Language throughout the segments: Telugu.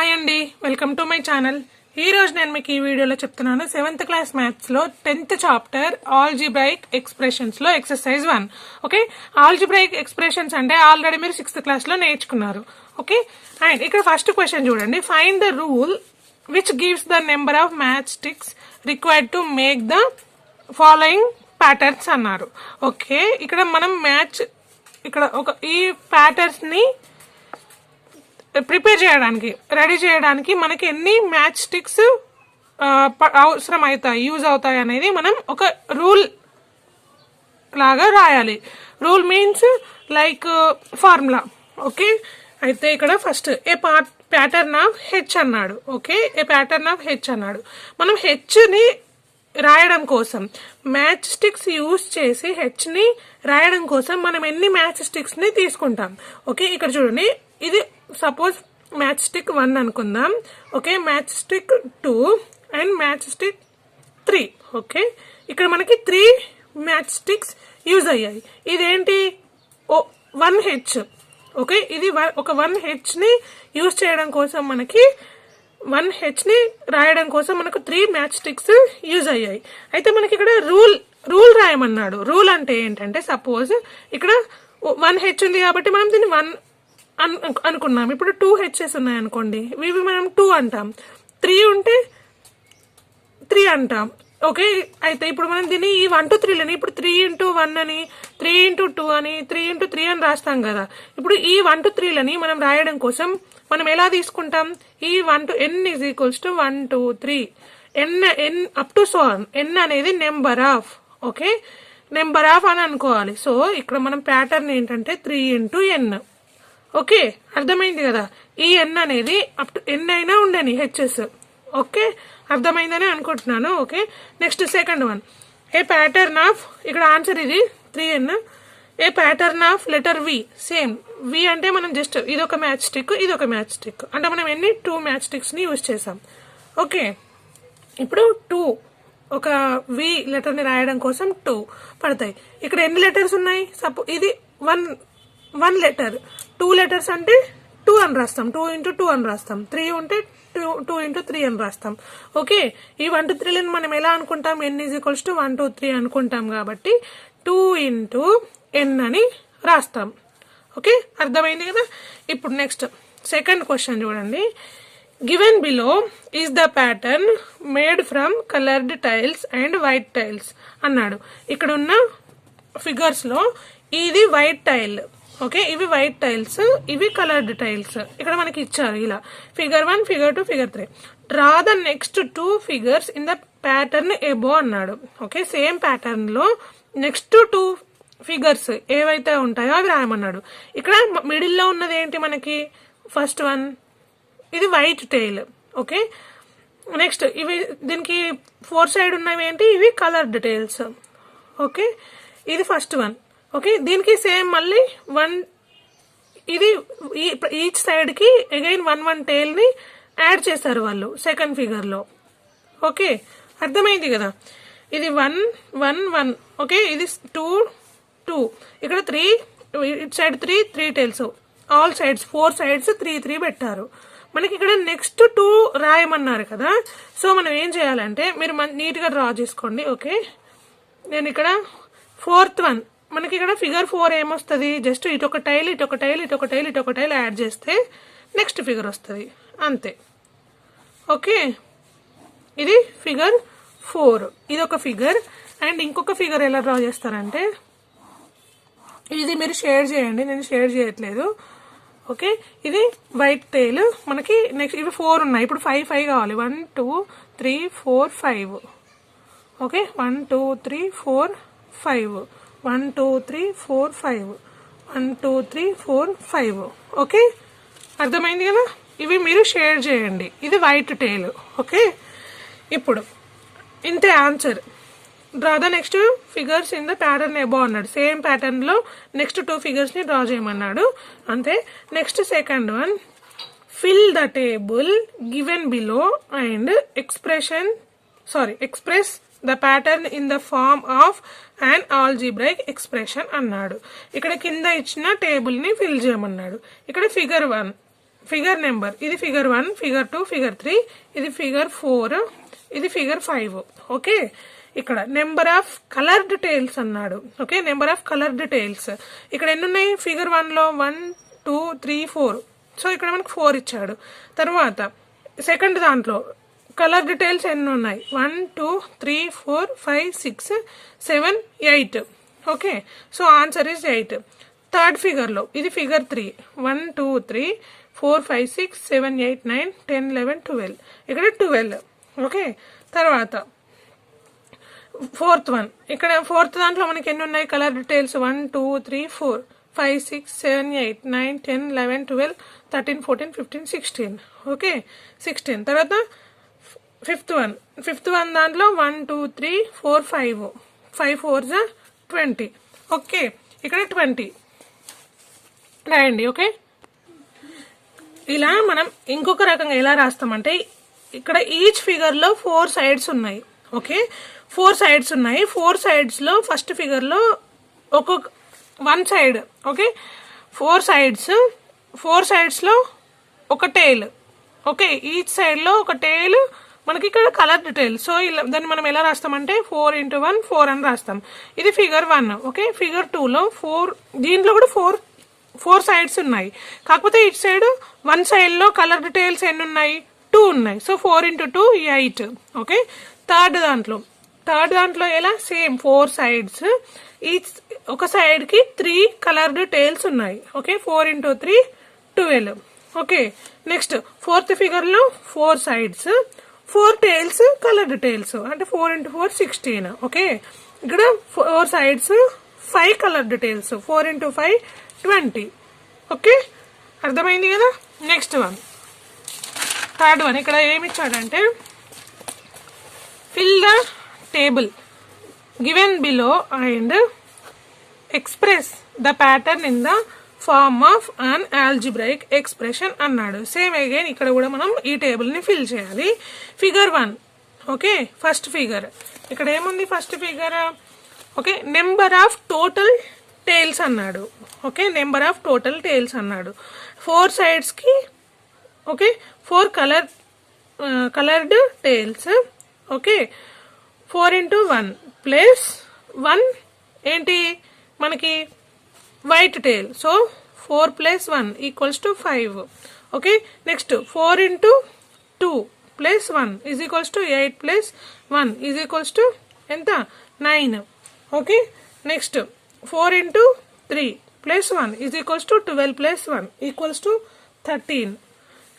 హాయ్ అండి, వెల్కమ్ టు మై ఛానల్. ఈ రోజు నేను మీకు ఈ వీడియోలో చెప్తున్నాను 7th క్లాస్ మ్యాథ్స్ లో 10th చాప్టర్ ఆల్జీబ్రాయిక్ ఎక్స్ప్రెషన్స్ లో ఎక్సర్సైజ్ 1. ఓకే, ఆల్జీబ్రాయిక్ ఎక్స్ప్రెషన్స్ అంటే ఆల్రెడీ మీరు 6th క్లాస్ లో నేర్చుకున్నారు. ఓకే, అండ్ ఇక్కడ ఫస్ట్ క్వశ్చన్ చూడండి. Find the rule which gives the number of match sticks required to make the following patterns అన్నారు. ఓకే, ఇక్కడ మనం ఈ ప్యాటర్న్స్ ని ప్రిపేర్ చేయడానికి రెడీ చేయడానికి మనకి ఎన్ని మ్యాచ్ స్టిక్స్ అవసరం అవుతాయి, యూజ్ అవుతాయి అనేది మనం ఒక రూల్ లాగా రాయాలి. Rule means like formula. Okay, అయితే ఇక్కడ first a pattern of H అన్నాడు. Okay, a pattern of H అన్నాడు. మనం హెచ్ ని రాయడం కోసం మ్యాచ్ స్టిక్స్ యూజ్ చేసి హెచ్ ని రాయడం కోసం మనం ఎన్ని మ్యాచ్ స్టిక్స్ ని తీసుకుంటాం. ఓకే, ఇక్కడ చూడండి, ఇది సపోజ్ మ్యాచ్ స్టిక్ 1 అనుకుందాం. Okay, match stick 2 and match stick 3. Okay, ఇక్కడ మనకి 3 మ్యాచ్ స్టిక్స్ యూజ్ అయ్యాయి. ఇదేంటి 1H. ఓకే, ఇది ఒక 1H ని యూజ్ చేయడం కోసం మనకి 1H ని రాయడం కోసం మనకు 3 మ్యాచ్ స్టిక్స్ యూజ్ అయ్యాయి. అయితే మనకి ఇక్కడ రూల్ రాయమన్నాడు. రూల్ అంటే ఏంటంటే సపోజ్ ఇక్కడ 1H ఉంది కాబట్టి మనం దీన్ని 1 అనుకున్నాం. ఇప్పుడు 2H's ఉన్నాయి అనుకోండి, ఇవి మనం 2 అంటాం. 3 ఉంటే 3 అంటాం. ఓకే, అయితే ఇప్పుడు మనం దీన్ని ఈ 1 to 3లని ఇప్పుడు 3 into 1 అని, 3 into 2 అని, 3 into 3 అని రాస్తాం కదా. ఇప్పుడు ఈ 1 to 3లని మనం రాయడం కోసం మనం ఎలా తీసుకుంటాం? ఈ 1 to n is equals to 1 2 3 n up to so on. n అనేది number of. Okay, number of అని అనుకోవాలి. సో ఇక్కడ మనం ప్యాటర్న్ ఏంటంటే 3 into n. ఓకే, అర్థమైంది కదా. ఈ ఎన్ అనేది అప్ టు ఎన్ అయినా ఉండని హెచ్ఎస్. ఓకే, అర్థమైందని అనుకుంటున్నాను. Okay, next second one, a pattern of, ఇక్కడ ఆన్సర్ ఇది 3n. A pattern of letter V. Same V అంటే మనం జస్ట్ ఇదొక మ్యాచ్ స్టిక్, ఇదొక మ్యాచ్ స్టిక్ అంటే మనం ఎన్ని 2 మ్యాచ్ స్టిక్స్ ని యూజ్ చేసాం. ఓకే, ఇప్పుడు 2 ఒక వి లెటర్ ని రాయడం కోసం 2 పడతాయి. ఇక్కడ ఎన్ని లెటర్స్ ఉన్నాయి? ఇది 1 లెటర్. 2 లెటర్స్ అంటే 2 అని రాస్తాం, 2 into 2 అని రాస్తాం. 3 ఉంటే 2 into 3 అని రాస్తాం. ఓకే, ఈ 1 to 3లను మనం ఎలా అనుకుంటాం? n is equals to 1 2 3 అనుకుంటాం కాబట్టి 2 into n అని రాస్తాం. ఓకే, అర్థమైంది కదా. ఇప్పుడు నెక్స్ట్ సెకండ్ క్వశ్చన్ చూడండి. Given below is the pattern made from coloured tiles and white tiles అన్నాడు. ఇక్కడ ఉన్న ఫిగర్స్ లో ఇది వైట్ టైల్. ఓకే, ఇవి వైట్ టైల్స్, ఇవి కలర్డ్ టైల్స్ ఇక్కడ మనకి ఇచ్చారు. ఇలా figure 1, figure 2, figure 3. Draw the next 2 figures in the pattern above అన్నాడు. ఓకే, సేమ్ ప్యాటర్న్ లో నెక్స్ట్ 2 ఫిగర్స్ ఏవైతే ఉంటాయో అవి రాయమన్నాడు. ఇక్కడ మిడిల్ లో ఉన్నది ఏంటి మనకి? ఫస్ట్ వన్, ఇది వైట్ టైల్. ఓకే, నెక్స్ట్ ఇవి దీనికి 4 సైడ్ ఉన్నవి ఏంటి? ఇవి కలర్డ్ టైల్స్. ఓకే, ఇది ఫస్ట్ వన్. ఓకే, దీనికి సేమ్ మళ్ళీ 1, ఇది ఈచ్ సైడ్ కి అగైన్ 1 టైల్ ని యాడ్ చేశారు వాళ్ళు సెకండ్ ఫిగర్ లో. ఓకే, అర్థమైంది కదా. ఇది 1 1 1. ఓకే, ఇది 2 2. ఇక్కడ 3, it side 3 tiles, all sides 4 sides 3 3 పెట్టారు. మనకి ఇక్కడ నెక్స్ట్ 2 రాయమన్నారు కదా. సో మనం ఏం చేయాలంటే, మీరు నీట్ గా డ్రా చేసుకోండి. ఓకే, నేను ఇక్కడ 4th వన్, మనకి ఇక్కడ ఫిగర్ 4 ఏమొస్తుంది? జస్ట్ ఇటొక టైల్, ఇటొక టైల్, ఇటొక టైల్, ఇటొక టైల్ యాడ్ చేస్తే నెక్స్ట్ ఫిగర్ వస్తుంది, అంతే. ఓకే, ఇది ఫిగర్ 4. ఇది ఒక ఫిగర్. అండ్ ఇంకొక ఫిగర్ ఎలా డ్రా చేస్తారంటే, ఇది మీరు షేర్ చేయండి, నేను షేర్ చేయట్లేదు. ఓకే, ఇది వైట్ టైల్. మనకి నెక్స్ట్ ఇవి 4 ఉన్నాయి, ఇప్పుడు 5 5 కావాలి. 1 2 3 4 5. ఓకే, 1 2 3 4 5, 1 2 3 4 5, 1 2 3 4 5. ఓకే, అర్థమైంది కదా. ఇవి మీరు షేర్ చేయండి. ఇది వైట్ టైల్. ఓకే, ఇప్పుడు ఇంతే answer. Draw the next figures in the pattern above అన్నాడు. సేమ్ ప్యాటర్న్ లో నెక్స్ట్ 2 ఫిగర్స్ ని డ్రా చేయమన్నాడు, అంతే. Next second one, fill the table given below and express the pattern in the form of and algebraic expression అన్నాడు. ఇక్కడ కింద ఇచ్చిన టేబుల్ ని ఫిల్ చేయమన్నాడు. ఇక్కడ ఫిగర్ 1 ఫిగర్ నెంబర్, ఇది ఫిగర్ 1, ఫిగర్ 2, ఫిగర్ 3, ఇది ఫిగర్ 4, ఇది ఫిగర్ 5. ఓకే, ఇక్కడ నెంబర్ ఆఫ్ కలర్డ్ టైల్స్ అన్నాడు. Okay, number of coloured tiles ఇక్కడ ఎన్ని ఉన్నాయి? ఫిగర్ 1లో 1, 2, 3, 4. సో ఇక్కడ మనకు 4 ఇచ్చాడు. తర్వాత సెకండ్ దాంట్లో కలర్ డీటెయిల్స్ ఎన్ని ఉన్నాయి? 1, 2, 3, 4, 5, 6, 7, 8. Okay, so answer is 8. Third ఫిగర్లో ఇది ఫిగర్ 3, 1, 2, 3, 4, 5, 6, 7, 8, 9, 10, 11, 12. ఇక్కడ 12. ఓకే, తర్వాత ఫోర్త్ వన్, ఇక్కడ ఫోర్త్ దాంట్లో మనకి ఎన్ని ఉన్నాయి కలర్ డీటెయిల్స్? 1, 2, 3, 4, 5, 6, 7, 8, 9, 10, 11, 12, 13, 14, 15, 16. ఓకే, 16. తర్వాత ఫిఫ్త్ వన్ దాంట్లో 1, 2, 3, 4, 5, 5 4s 20. ఓకే, ఇక్కడ 20 రాయండి. ఓకే, ఇలా మనం ఇంకొక రకంగా ఎలా రాస్తామంటే ఇక్కడ ఈచ్ ఫిగర్ లో 4 సైడ్స్ ఉన్నాయి. ఓకే, 4 సైడ్స్ ఉన్నాయి. 4 సైడ్స్ లో ఫస్ట్ ఫిగర్ లో ఒక్కొక్క 1 సైడ్. ఓకే, 4 సైడ్స్ లో ఒక టైల్. ఓకే, ఈచ్ సైడ్ లో ఒక టైల్ మనకి ఇక్కడ కలర్ డీటెయిల్. సో ఇలా దాన్ని మనం ఎలా రాస్తామంటే 4 × 1 4 అని రాస్తాం. ఇది ఫిగర్ 1. ఓకే, ఫిగర్ 2లో 4, దీంట్లో కూడా 4 సైడ్స్ ఉన్నాయి. కాకపోతే ఇటు సైడ్ 1 సైడ్ లో కలర్ డీటెయిల్స్ ఎన్ని ఉన్నాయి? 2 ఉన్నాయి. సో 4 × 2 8. ఓకే, థర్డ్ దాంట్లో ఎలా? సేమ్ 4 సైడ్స్, ఈచ్ ఒక సైడ్ కి 3 కలర్డ్ టైల్స్ ఉన్నాయి. Okay, 4 × 3 12. Okay, next fourth figure లో 4 సైడ్స్, 4 టైల్స్ కలర్డ్ టైల్స్, అంటే 4 × 4 16. ఓకే, ఇక్కడ 4 సైడ్స్ 5 కలర్డ్ టైల్స్, 4 × 5 20. ఓకే, అర్థమైంది కదా? నెక్స్ట్ వన్, థర్డ్ వన్, ఇక్కడ ఏమి ఇచ్చాడంటే fill the table given below and express the pattern in the form of an algebraic expression అన్నాడు. సేమ్ అగైన్ ఇక్కడ కూడా మనం ఈ టేబుల్ ని ఫిల్ చేయాలి. ఫిగర్ 1. ఓకే, ఫస్ట్ ఫిగర్ ఇక్కడ ఏముంది? First figure okay, number of total tiles అన్నాడు. Okay, number of total tiles అన్నాడు. 4 సైడ్స్ కి okay 4 coloured tiles. Okay, 4 × 1 plus 1 ఏంటి మనకి? White tile. So 4 + 1 = 5. Okay, next 4 × 2 + 1 = 8 + 1 = ఎంత? 9. Okay, next 4 × 3 + 1 = 12 + 1 = 13.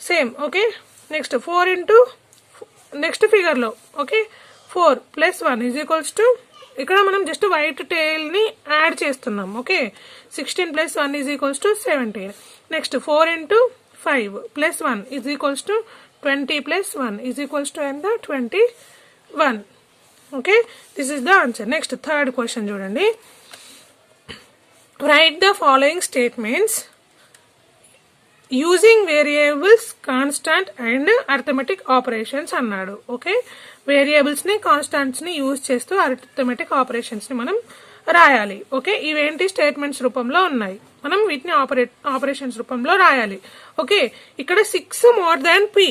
Same. Okay, next 4 × next figure లో ఓకే 4 + 1 = ఇక్కడ మనం జస్ట్ వైట్ టైల్ ని యాడ్ చేస్తున్నాం. ఓకే, 16 + 1 = 17. నెక్స్ట్ 4 × 5 + 1 = 20 + 1 = ఎంత? 21. Okay, this is the answer. Next third question చూడండి. Write the following statements using variables, constant and arithmetic operations అన్నాడు. ఓకే, వేరియబుల్స్ ని కాన్స్టాంట్స్ ని యూజ్ చేస్తూ అర్థమెటిక్ ఆపరేషన్స్ ని మనం రాయాలి. ఓకే, ఇవేంటి? స్టేట్మెంట్స్ రూపంలో ఉన్నాయి. మనం వీటిని ఆపరేషన్స్ రూపంలో రాయాలి. ఓకే, ఇక్కడ 6 మోర్ దాన్ p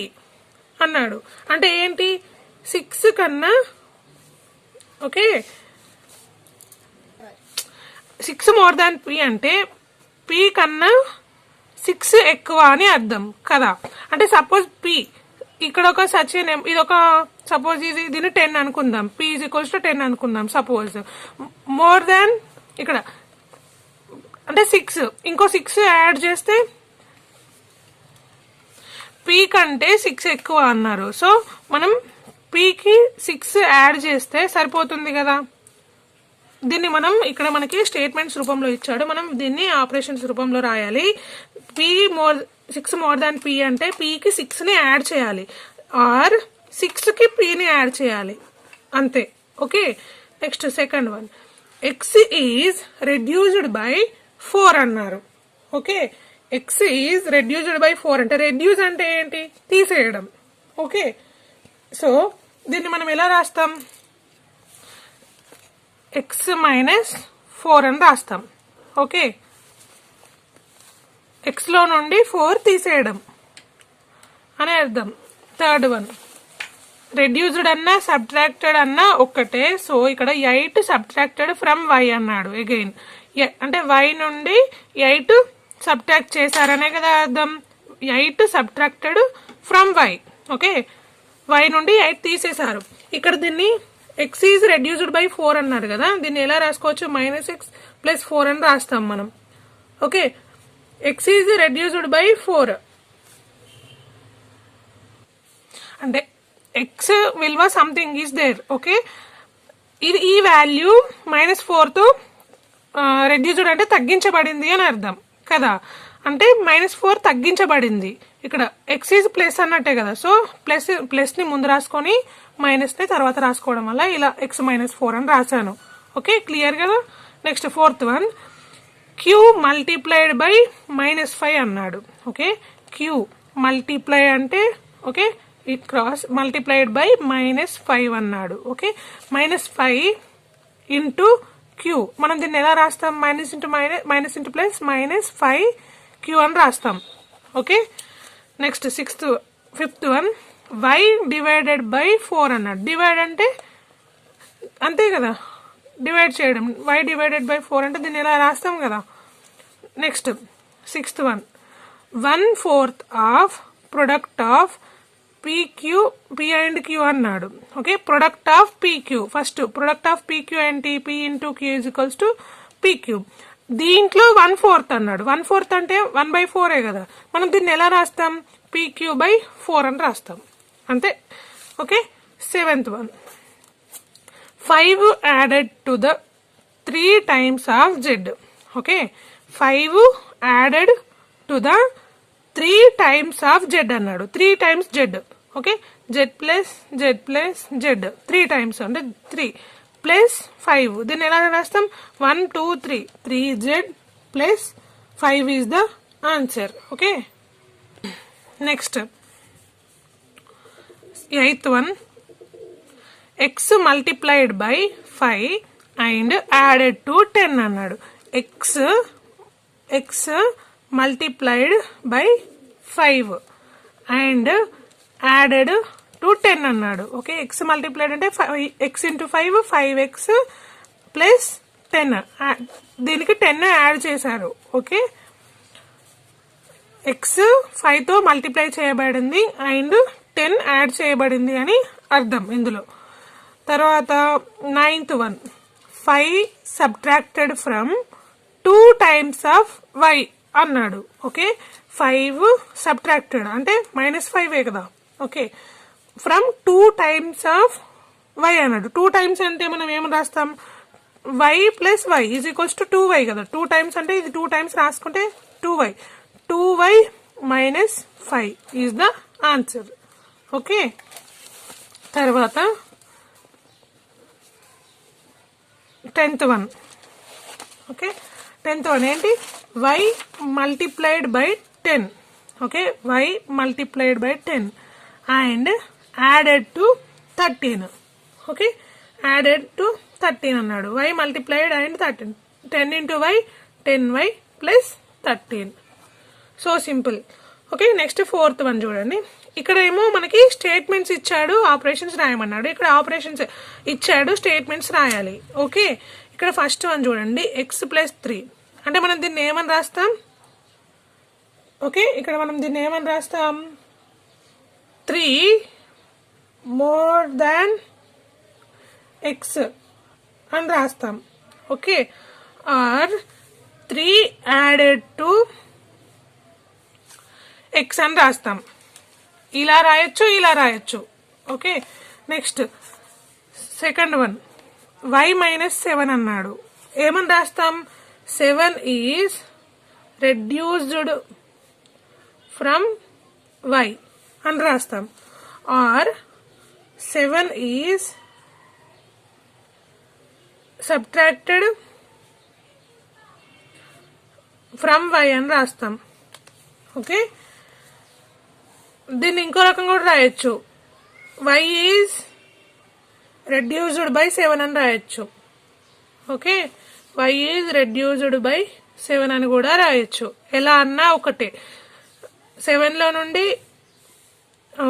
అన్నాడు. అంటే ఏంటి? 6 కన్నా ఓకే 6 మోర్ దాన్ p అంటే p కన్నా 6 ఎక్కువ అని అర్థం కదా. అంటే సపోజ్ p ఇక్కడ ఒక సచ్ ఇది ఒక సపోజ్ దీన్ని 10 అనుకుందాం. p = 10 అనుకుందాం. సపోజ్ మోర్ దాన్ ఇక్కడ అంటే 6 ఇంకో 6 యాడ్ చేస్తే p కంటే 6 ఎక్కువ అన్నారు. సో మనం p కి 6 యాడ్ చేస్తే సరిపోతుంది కదా. దీన్ని మనం ఇక్కడ మనకి స్టేట్మెంట్స్ రూపంలో ఇచ్చాడు. మనం దీన్ని ఆపరేషన్స్ రూపంలో రాయాలి. 6 మోర్ దాన్ p అంటే p కి 6 ని యాడ్ చేయాలి, ఆర్ 6 కి p ని యాడ్ చేయాలి, అంతే. Okay, next second one, x is reduced by 4 అన్నారు. Okay, x is reduced by 4 అంటే రెడ్యూస్ అంటే ఏంటి? తీసేయడం. ఓకే, సో దీన్ని మనం ఎలా రాస్తాం? x - 4 అని రాస్తాం. ఓకే, x లో నుండి 4 తీసేయడం. అని అర్థం. థర్డ్ వన్, రెడ్యూస్డ్ అన్నా సబ్ట్రాక్టెడ్ అన్నా ఒక్కటే. సో ఇక్కడ 8 సబ్ట్రాక్టెడ్ ఫ్రమ్ వై అన్నాడు. అగైన్ అంటే వై నుండి 8 సబ్ట్రాక్ట్ చేశారనే కదా అర్థం. 8 subtracted from Y. Okay, Y నుండి 8 తీసేశారు. ఇక్కడ దీన్ని ఎక్స్ ఈజ్ రెడ్యూస్డ్ బై 4 అన్నారు కదా, దీన్ని ఎలా రాసుకోవచ్చు? -x + 4 అని రాస్తాం మనం. Okay, X is reduced by 4 అంటే ఎక్స్ విలువ సంథింగ్ ఈజ్ దేర్. ఓకే, ఇది ఈ వాల్యూ -4తో రెడ్యూస్డ్ అంటే తగ్గించబడింది అని అర్థం కదా. అంటే -4 తగ్గించబడింది. ఇక్కడ ఎక్స్ ఈజ్ ప్లస్ అన్నట్టే కదా. సో ప్లస్ ని ముందు రాసుకొని మైనస్ ని తర్వాత రాసుకోవడం వల్ల ఇలా x -4 అని రాశాను. ఓకే, క్లియర్ కదా. Next fourth one, Q multiplied by -5 అన్నాడు. ఓకే, క్యూ మల్టిప్లై అంటే okay it cross multiplied by -5 అన్నాడు. Okay, -5 into Q. మనం దీన్ని ఎలా రాస్తాం? మైనస్ ఇంటూ ప్లస్ -5 క్యూ అని రాస్తాం. Okay, next fifth one, Y divided by 4 అన్నాడు. డివైడ్ అంటే అంతే కదా, డివైడ్ చేయడం. వై డివైడెడ్ బై 4 అంటే దీన్ని ఎలా రాస్తాం కదా. Next sixth one, 1/4 of product of P and Q అన్నాడు. Okay, product of PQ. First product of PQ ఏంటి? P into Q is to PQ. దీంట్లో 1/4 అన్నాడు. 1/4 అంటే 1/4 కదా. మనం దీన్ని ఎలా రాస్తాం? PQ/4 అని రాస్తాం అంతే. Okay, seventh one, 5 added to the 3 times of Z. Okay, 5 added to the 3 times of Z అన్నాడు. 3 times Z. Okay, Z plus Z plus Z 3 times అంటే 3 ప్లస్ 5. దీన్ని ఎలా రాస్తాం? 1 2 3 3Z plus 5 is the answer. Okay, next eighth one, X multiplied by 5 and added to 10 అన్నాడు. X multiplied by 5 and added to 10 అన్నాడు. ఓకే, ఎక్స్ మల్టిప్లైడ్ అంటే x ఇంటూ 5 5x ప్లస్ 10. దీనికి 10 యాడ్ చేశారు. ఓకే, ఎక్స్ 5తో మల్టిప్లై చేయబడింది అండ్ 10 యాడ్ చేయబడింది అని అర్థం ఇందులో. తర్వాత ninth one, 5 subtracted from 2 times of y అన్నాడు. ఓకే, 5 సబ్ట్రాక్టెడ్ అంటే -5 కదా. Okay, from 2 times of y అన్నాడు. 2 times అంటే మనం ఏమని రాస్తాం? y plus y is equals to 2y కదా. 2 times అంటే ఇది 2 times రాసుకుంటే 2y. 2y minus 5 is the answer. Okay, తర్వాత 10th one. Okay, 10th one ఏంటి? y multiplied by 10. Okay, y multiplied by 10 and added to 13. Okay, added to 13 అన్నాడు. y multiplied and 13. 10 into y 10y plus 13. So simple. Okay, next fourth one చూడండి. ఇక్కడ ఏమో మనకి స్టేట్మెంట్స్ ఇచ్చాడు, ఆపరేషన్స్ రాయమన్నాడు. ఇక్కడ ఆపరేషన్స్ ఇచ్చాడు, స్టేట్మెంట్స్ రాయాలి. ఓకే, ఇక్కడ ఫస్ట్ వన్ చూడండి, x ప్లస్ 3 అంటే మనం దీన్ని ఏమని రాస్తాం? ఓకే, ఇక్కడ మనం దీన్ని ఏమని రాస్తాం? 3 more than x అని రాస్తాం. Okay, or 3 added to x అని రాస్తాం. ఇలా రాయొచ్చు, ఇలా రాయొచ్చు. Okay, next second one, y -7 అన్నాడు. ఏమని రాస్తాం? 7 ఈజ్ రెడ్యూస్డ్ ఫ్రమ్ y అని రాస్తాం. Or 7 is subtracted from y అని రాస్తాం. ఓకే, దీన్ని ఇంకో రకం కూడా రాయొచ్చు. y ఈజ్ రెడ్యూస్డ్ బై 7 అని రాయొచ్చు. Okay, y is reduced by 7 అని కూడా రాయొచ్చు. ఎలా అన్నా ఒకటే. 7లో నుండి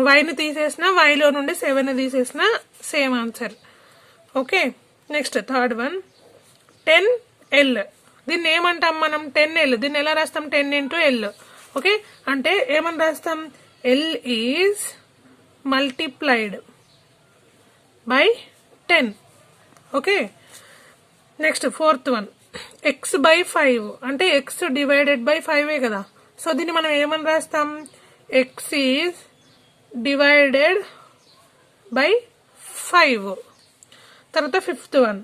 వైని తీసేసిన వైలో నుండి 7 తీసేసిన same answer. Okay, next third one 10L. దీన్ని ఏమంటాం మనం? 10L. దీన్ని ఎలా రాస్తాం? 10 into L. ఓకే, అంటే ఏమని రాస్తాం? L is multiplied by 10. Okay, next fourth one x/5. అంటే x డివైడెడ్ బై 5 కదా. సో దీన్ని మనం ఏమని రాస్తాం? x is divided by 5. తర్వాత ఫిఫ్త్ వన్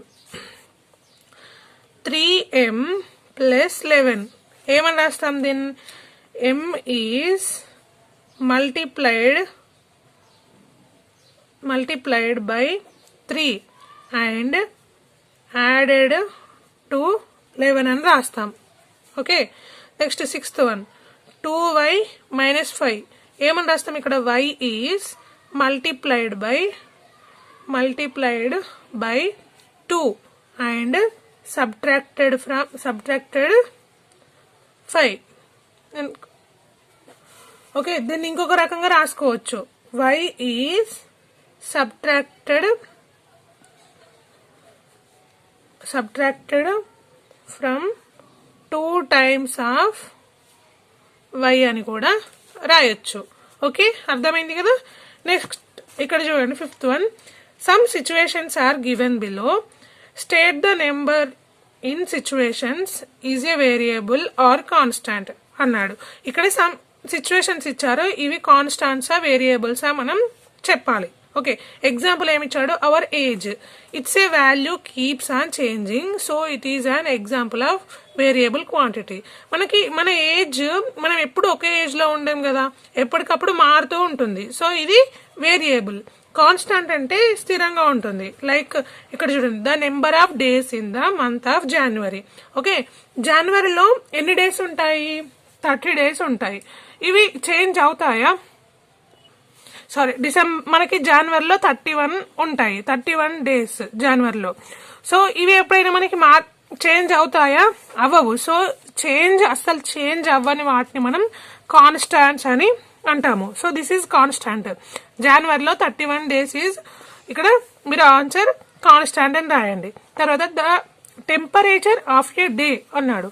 3m ప్లస్ 11. ఏమని రాస్తాం దీన్ని? m is multiplied by 3 and added to 11 అని రాస్తాం. Okay, next sixth one 2y minus 5. ఏమని రాస్తాం ఇక్కడ? y is multiplied by 2 and subtracted 5. Okay, దీన్ని ఇంకొక రకంగా రాసుకోవచ్చు. y is subtracted from 2 times of y అని కూడా రాయొచ్చు. ఓకే, అర్థమైంది కదా. నెక్స్ట్ ఇక్కడ చూడండి fifth one some situations are given below. State the number in situations is a variable or constant అన్నాడు. ఇక్కడ సమ్ సిచ్యువేషన్స్ ఇచ్చారు, ఇవి కాన్స్టాంట్సా వేరియబుల్సా మనం చెప్పాలి. ఓకే, ఎగ్జాంపుల్ ఏమిచ్చాడు? Our age, it's a value keeps on changing, so it is an example of variable quantity. మన ఏజ్ మనం ఎప్పుడు ఒకే ఏజ్ లో ఉండం కదా, ఎప్పటికప్పుడు మారుతూ ఉంటుంది. సో ఇది వేరియబుల్. కాన్స్టాంట్ అంటే స్థిరంగా ఉంటుంది. లైక్ ఇక్కడ చూడండి, the number of days in the month of January. Okay, జనవరిలో ఎన్ని డేస్ ఉంటాయి? 30 days ఉంటాయి. ఇవి చేంజ్ అవుతాయా? సారీ, మనకి జనవరిలో 31 ఉంటాయి. 31 days జనవరిలో. సో ఇవి ఎప్పుడైనా మనకి చేంజ్ అవుతాయా? అవ్వవు. సో అస్సలు చేంజ్ అవ్వని వాటిని మనం కాన్స్టాంట్స్ అని అంటాము. So this is constant. జనవరిలో 31 days ఈజ్, ఇక్కడ మీరు ఆన్సర్ కాన్స్టాంట్ అని రాయండి. తర్వాత the temperature of a day అన్నాడు.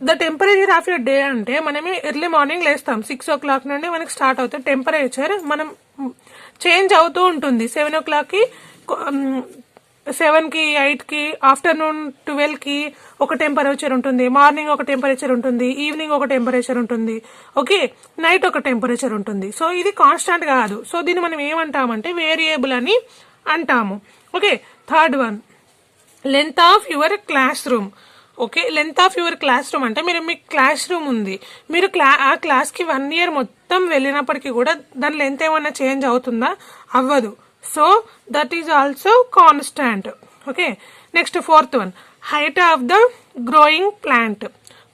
The temperature of a day అంటే మనం ఎర్లీ మార్నింగ్ లేస్తాం, 6 o'clock నుండి మనకి స్టార్ట్ అవుతుంది. టెంపరేచర్ మనం చేంజ్ అవుతూ ఉంటుంది. 7 o'clock కి, 7 కి, 8 కి, ఆఫ్టర్నూన్ 12 కి ఒక టెంపరేచర్ ఉంటుంది, మార్నింగ్ ఒక టెంపరేచర్ ఉంటుంది, ఈవినింగ్ ఒక టెంపరేచర్ ఉంటుంది. ఓకే, నైట్ ఒక టెంపరేచర్ ఉంటుంది. సో ఇది కాన్స్టాంట్ కాదు. సో దీన్ని మనం ఏమంటామంటే వేరియబుల్ అని అంటాము. Okay, third one length of your class room. Okay, length of your class room అంటే మీ క్లాస్ రూమ్ ఉంది, మీరు ఆ క్లాస్కి 1 year మొత్తం వెళ్ళినప్పటికీ కూడా దాని లెంత్ ఏమన్నా చేంజ్ అవుతుందా? అవ్వదు. So that is also constant. Okay, next fourth one height of the growing plant.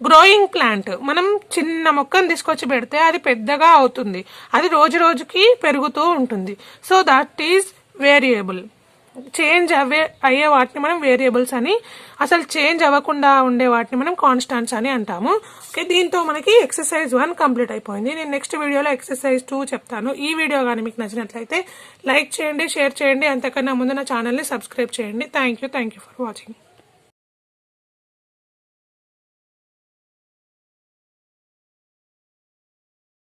Growing plant మనం చిన్న మొక్కను తీసుకొచ్చి పెడితే అది పెద్దగా అవుతుంది, అది రోజు రోజుకి పెరుగుతూ ఉంటుంది. So that is variable. Change అయ్యే వాటిని మనం వేరియబుల్స్ అని, అసలు చేంజ్ అవ్వకుండా ఉండే వాటిని మనం కాన్స్టాంట్స్ అని అంటాము. ఓకే, దీంతో మనకి ఎక్సర్సైజ్ 1 కంప్లీట్ అయిపోయింది. నేను నెక్స్ట్ వీడియోలో ఎక్సర్సైజ్ 2 చెప్తాను. ఈ వీడియో కానీ మీకు నచ్చినట్లయితే లైక్ చేయండి, షేర్ చేయండి, అంతకన్నా ముందు నా ఛానల్ని సబ్స్క్రైబ్ చేయండి. Thank you for watching.